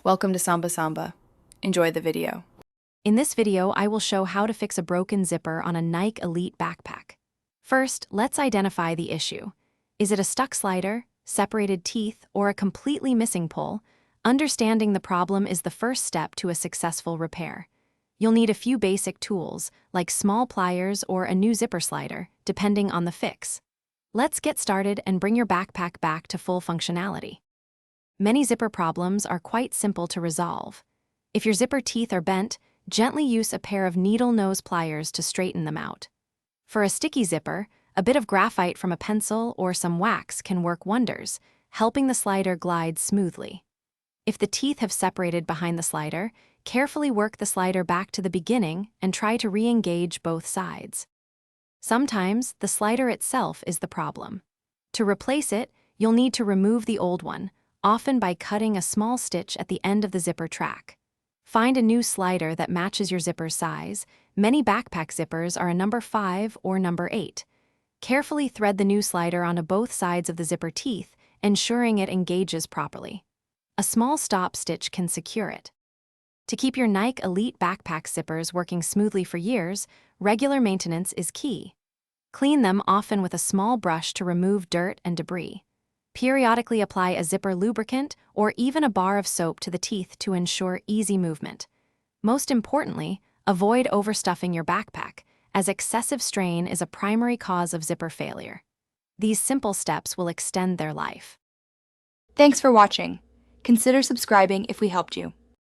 Welcome to Samba Samba. Enjoy the video. In this video, I will show how to fix a broken zipper on a Nike Elite backpack. First, let's identify the issue. Is it a stuck slider, separated teeth, or a completely missing pull? Understanding the problem is the first step to a successful repair. You'll need a few basic tools, like small pliers or a new zipper slider, depending on the fix. Let's get started and bring your backpack back to full functionality. Many zipper problems are quite simple to resolve. If your zipper teeth are bent, gently use a pair of needle nose pliers to straighten them out. For a sticky zipper, a bit of graphite from a pencil or some wax can work wonders, helping the slider glide smoothly. If the teeth have separated behind the slider, carefully work the slider back to the beginning and try to re-engage both sides. Sometimes, the slider itself is the problem. To replace it, you'll need to remove the old one, often by cutting a small stitch at the end of the zipper track. Find a new slider that matches your zipper's size. Many backpack zippers are a number 5 or number 8. Carefully thread the new slider onto both sides of the zipper teeth, ensuring it engages properly. A small stop stitch can secure it. To keep your Nike Elite backpack zippers working smoothly for years, regular maintenance is key. Clean them often with a small brush to remove dirt and debris. Periodically apply a zipper lubricant or even a bar of soap to the teeth to ensure easy movement. Most importantly, avoid overstuffing your backpack, as excessive strain is a primary cause of zipper failure. These simple steps will extend their life. Thanks for watching. Consider subscribing if we helped you.